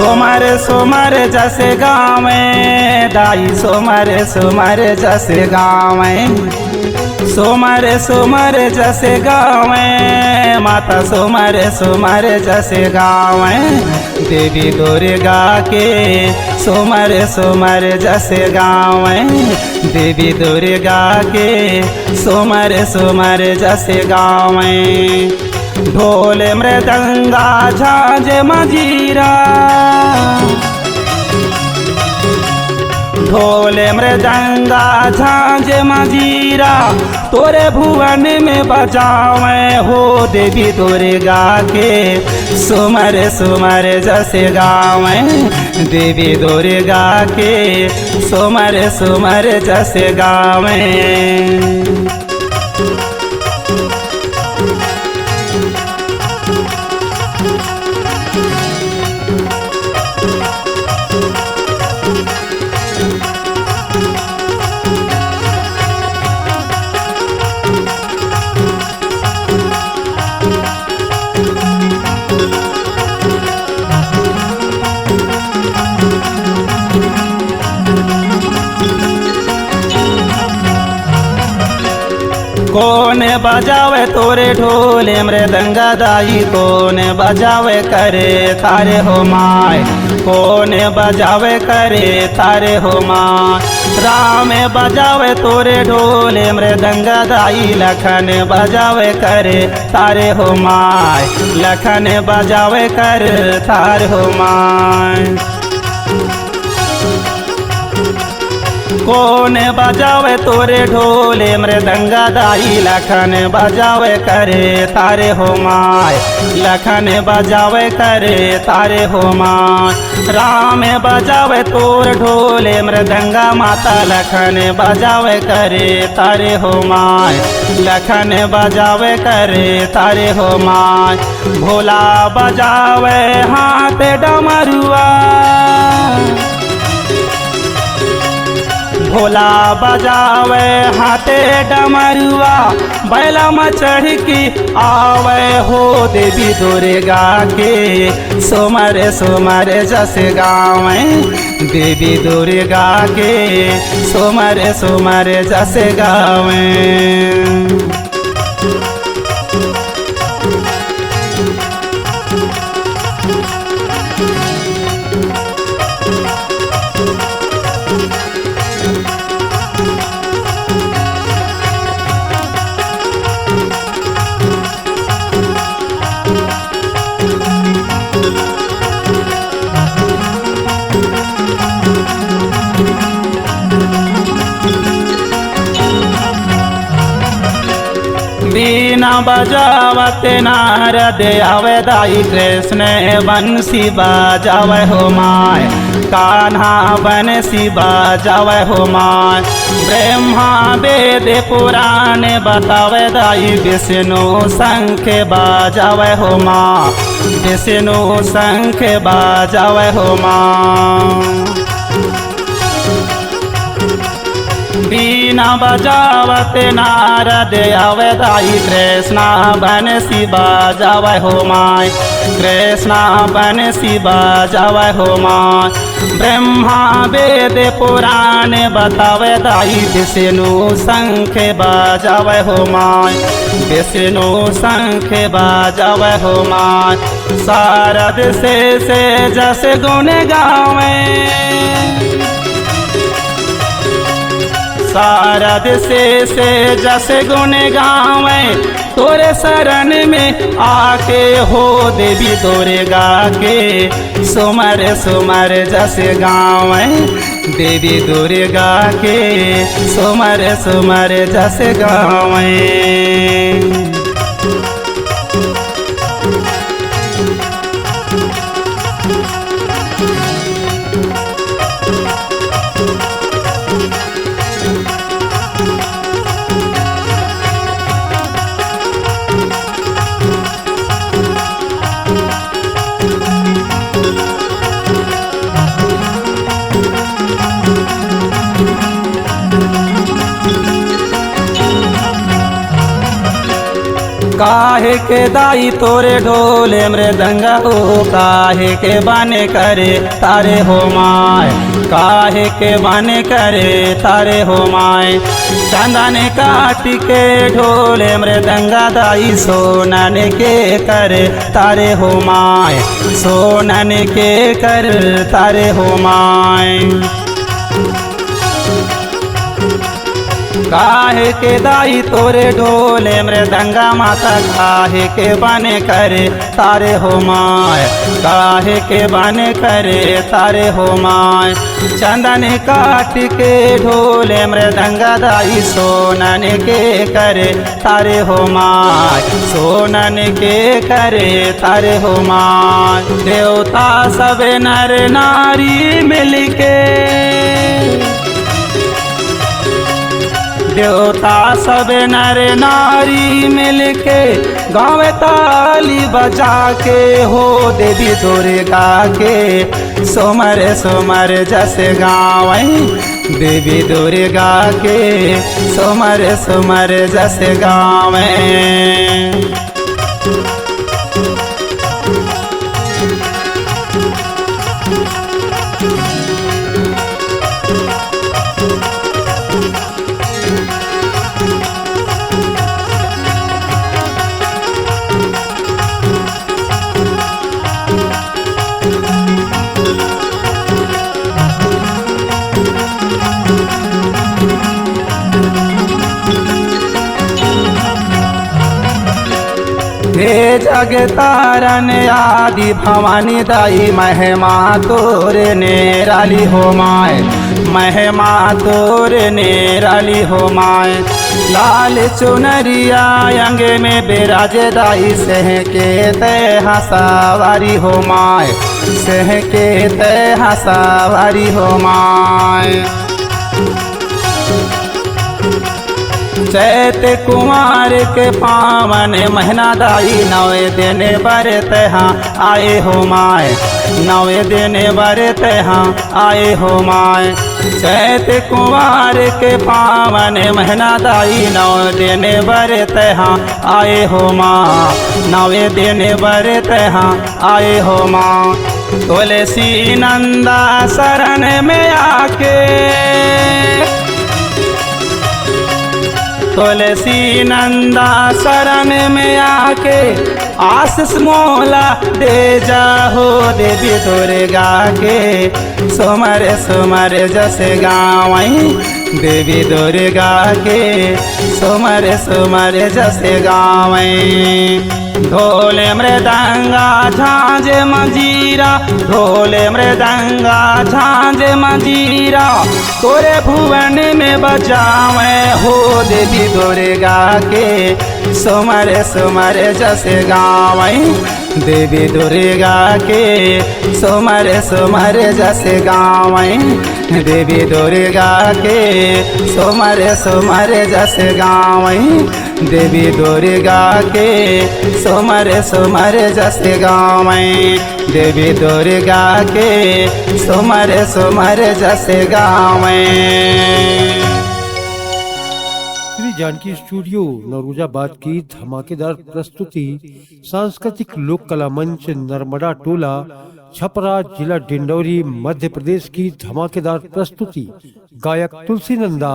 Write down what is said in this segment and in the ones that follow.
सोमर जैसे गाँव में दाई सोमर जैसे गाँव में सोमर जैसे गाँव में माता सोमर जैसे गाँव में देवी दुर्गा के सोमर जैसे गाँव में देवी दुर्गा के सोमर जैसे गाँव में ढोल मृदंगा झांझ मजीरा ढोल मृदंगा झांझ मजीरा तोरे भुवन में बजावे हो देवी दुर्गा के सोमर जैसे गावे देवी दुर्गा के सोमर जैसे गावे। कौन बजावे तोरे ढोल मृदंगा दाई कौन बजावे करे तारे हो माय कौन बजावे करे तारे हो माय राम बजावे तोरे ढोल मृदंगा दाई लखन बजावे करे तारे हो माय लखन बजावे कर तारे हो माय। कौन बजावे तोरे ढोल मृदंगा दाई लखन बजावे करे तारे हो माय लखन बजावे करे तारे हो माय राम बजावे तोर ढोल मृदंगा माता लखन बजावे करे तारे हो माय लखन बजावे करे तारे हो माय। भोला बजावे हाथ डमरुआ भोला बजावे हाथे डमरुआ बैला में चढ़ की आवे हो देवी दुर्गा के सोमर जैसे गाँव देवी दुर्गा के सोमर जैसे गाँव। बीना बजावत नारद आवे दाई कृष्ण बंसी बजावे हो माय कान्हा बंसी बजावे हो माय। ब्रह्मा वेद पुराण बतावे दाई विष्णु शंख बजावे हो माँ विष्णु शंख बजावे हो माँ। बीना बजावत नारद आवे दाई कृष्णा बंसी बजावे हो माय कृष्णा बंसी बजावे हो माय। ब्रह्मा वेद पुराण बतावे दाई विष्णु शंख बजावे हो माय विष्णु शंख बजावे हो माय। शारद से जस गुण गावे शारद से जस गुण गावे तोरे शरण में आके हो देवी दुर्गा के सोमर जस गावे देवी दुर्गा के सोमर जस गावे। काहे के दाई तोरे ढोले मृदंगा हो, काहे के बने करे तारे हो माय, काहे के बने करे तारे हो माय। चंदन काट के ढोले मृदंगा दाई, सोनन के करे तारे हो माय, सोनन के कर तारे हो माय। काहे के दाई तोरे ढोले मृदंगा माता, काहे के बने करे तारे हो माय, काहे के बने करे तारे हो माय। चंदन काट के ढोले मृदंगा दाई, सोनन के करे तारे हो माय, सोनन के करे तारे हो माय। देवता सब नर नारी मिलके, देवता सब नर नारी मिलके गावे ताली बजा के हो, देवी दुर्गा के सोमर सोमर जस गावई, देवी दुर्गा के सोमर सोमर जस गावें। हे जग तारन आदि भवानी दाई, महिमा तोरे निराली हो माय, महिमा तोरे निराली हो माय। लाल चुनरिया अंग में बिराजे दाई, सह के तह सवारी हो माय, सह के तह सवारी हो माय। चैत कुमार के पावन महीना दाई, नवे दिन बरत हाँ आए हो माय, नवे दिन बरत हाँ आए हो माय। चैत कुमार के पावन महीना दाई, नवे दिन बरत हाँ आए हो माँ, नवे दिन बरत हाँ आए हो माँ। तुलसी नंदा शरण में आके, तुलसी नंदा शरण में आके आशीष मोला दे जाहो, देवी दुर्गा के सोमर सोमर जस गावई, देवी दुर्गा के सोमर सोमर जस गावई। ढोले मृदंगा झांझ मंजीरा, ढोले मृदंगा झांझ मंजीरा, तोरे भुवन में बजावे हो, देवी दुर्गा के सोमर सोमर जस गावई, देवी दुर्गा के सोमर सोमर जस गावई, देवी दुर्गा के सोमर सोमर जस गावई, देवी दुर्गा के सोमर सोमर जस गावई, देवी दुर्गा के सोमर सोमर जस गावई। श्री जानकी स्टूडियो नौरोजाबाद की धमाकेदार प्रस्तुति सांस्कृतिक लोक कला मंच नर्मदा टोला छपरा जिला डिंडौरी मध्य प्रदेश की धमाकेदार प्रस्तुति। गायक तुलसी नंदा,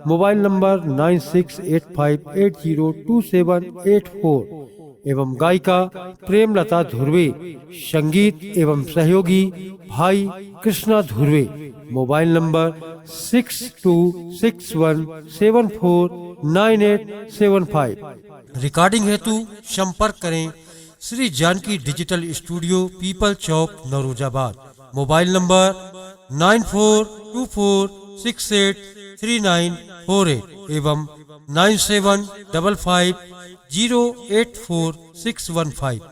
मोबाइल नंबर 9685802784 एवं गायिका प्रेमलता धुर्वे, संगीत एवं सहयोगी भाई Krishna Dhurve, mobile number 6261749875। Recording हेतु संपर्क करें श्री जानकी डिजिटल स्टूडियो, पीपल चौक, नौरोजाबाद। मोबाइल नंबर 9424683948 एवं 9755084615।